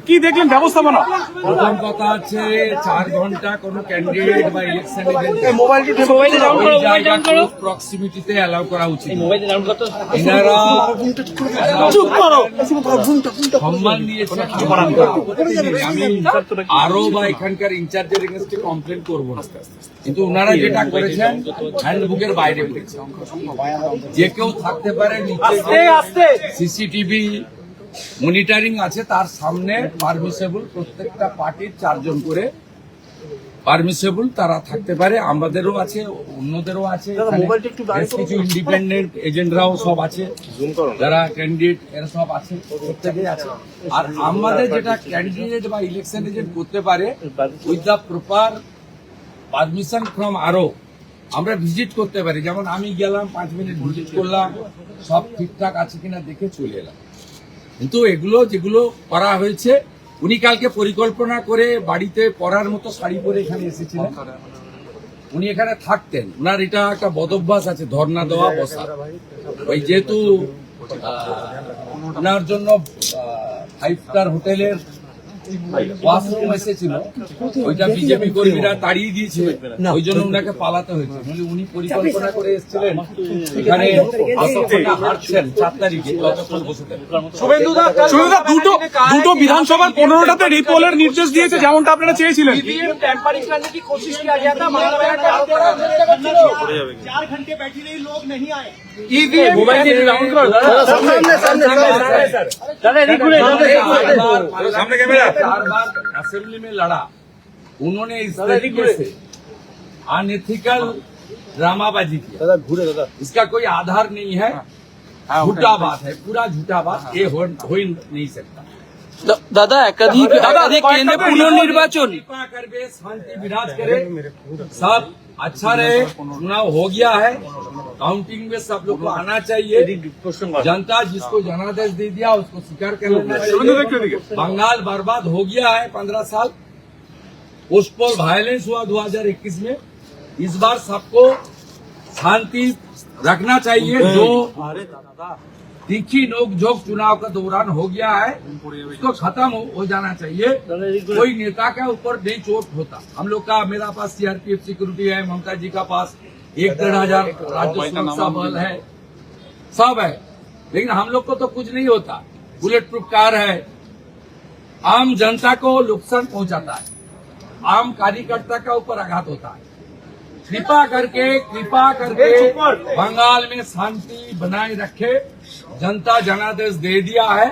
কি দেখলেন ব্যবস্থাপনা? প্রথম কথা হচ্ছে 4 ঘন্টা কোন ক্যান্ডিডেট বা ইলেকশন প্রক্সিমিটিতে অ্যালাউ করা উচিত। এনারা সম্মান দিয়েছে। আমি আরো বা এখানকার ইনচার্জের এগেন্স্টে কমপ্লেন করবো না, কিন্তু ওনারা যেটা করেছেন হ্যান্ডবুকের বাইরে করেছেন। যে কেউ থাকতে পারে, নিচে সিসিটিভি মনিটরিং আছে, তার সামনে পারমিসেবল প্রত্যেকটা পার্টির 4 জন করে পারমিসেবল তারা থাকতে পারে। আমাদেরও আছে, অন্যদেরও আছে, কিছু ইন্ডিপেন্ডেন্ট এজেন্টরাও সব আছে, যারা ক্যান্ডিডেট এরা সব আছে, প্রত্যেকেই আছে। আর আমাদের যেটা ক্যান্ডিডেট বা ইলেকশন এজেন্ট করতে পারে with the proper permission from আরও আমরা ভিজিট করতে পারি। যেমন আমি গেলাম, 5 মিনিট ভিজিট করলাম, সব ঠিকঠাক আছে কিনা দেখে চলে এলাম। কিন্তু এগুলো যেগুলো করা হয়েছে, উনি কালকে পরিকল্পনা করে বাড়িতে পরার মতো শাড়ি পরে এখানে এসেছিলেন, উনি এখানে থাকতেন। ওনার এটা একটা বদভ্যাস আছে, ধর্ণা দেওয়া, বসা। ওই যেহেতু ওনার জন্য 5 স্টার হোটেলের ওয়াশরুম এসেছিল, ওইটা বিজেপি কর্মীরা তাড়িয়ে দিয়েছে, ওই জন্য ওনাকে পালাতে হয়েছে। উনি পরিকল্পনা করে এসেছিলেন এখানে, হাঁটছেন 4 তারিখে, যতক্ষণ বসেছেন। শুভেন্দুদা দুটো বিধানসভার 15টাতে রিপোলের নির্দেশ দিয়েছে, যেমনটা আপনারা চেয়েছিলেন। 4 घंटे बैठी रही, लोग नहीं आए। सामने कैमरा 4 बार असेंबली में लड़ा, उन्होंने इस तरीके से अनएथिकल ड्रामाबाजी किया। इसका कोई आधार नहीं है, झूठा बात है, पूरा झूठा बात। ये हो ही नहीं सकता। दादा एकाधिक केंद्र पुनर्निर्वाचन कृपा करके शांति विराज करे, सब अच्छा रहे। चुनाव हो गया है, काउंटिंग में सब लोग को आना चाहिए। जनता जिसको जनादेश दे दिया उसको स्वीकार कर लेना चाहिए। बंगाल बर्बाद हो गया है 15 साल, पोस्टपोल वायलेंस हुआ 2021 में। इस बार सबको शांति रखना चाहिए। जो तीखी नोक झोंक चुनाव के दौरान हो गया है, उसको खत्म हो जाना चाहिए। कोई नेता के ऊपर नहीं चोट होता। हम लोग का, मेरा पास सीआरपीएफ सिक्योरिटी है, ममता जी का पास 1-1.5 हजार राज्य सुरक्षा बल है, सब है, लेकिन हम लोग को तो कुछ नहीं होता। बुलेट प्रूफ कार है, आम जनता को नुकसान पहुंचाता है, आम कार्यकर्ता का ऊपर आघात होता है। कृपा करके बंगाल में शांति बनाए रखे। जनता जनादेश दे दिया है,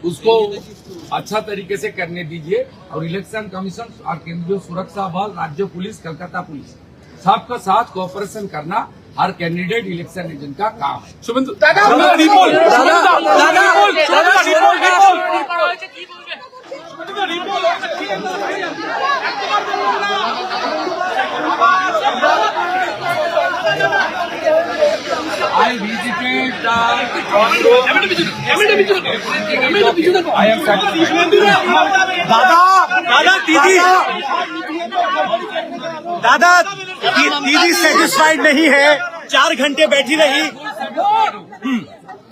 उसको अच्छा तरीके से करने दीजिए। और इलेक्शन कमीशन और केंद्रीय सुरक्षा बल, राज्य पुलिस, कलकत्ता पुलिस, सबका साथ कोऑपरेशन करना हर कैंडिडेट इलेक्शन एजेंट का काम है। Suvendu I visited the I am satisfied. दादा दीदी सेटिस्फाइड नहीं है, 4 घंटे बैठी रही।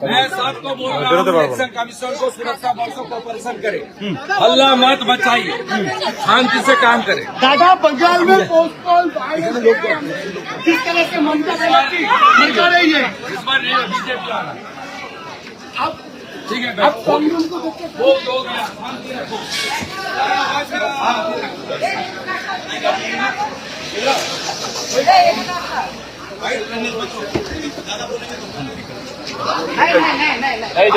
मैं सबको बोल रहा हूँ, इलेक्शन कमीशन को, सुरक्षा बल को कोऑपरेशन करे, हल्ला मत मचाइए, शांति से काम करे। दादा बंगाल में पोस्टपोल किस तरह से ममता बनर्जी कर रही है, इस बार नहीं, बीजेपी आ रहा है। अब ठीक है, अब कांग्रेस को देखते हो गया, शांति रखो। नहीं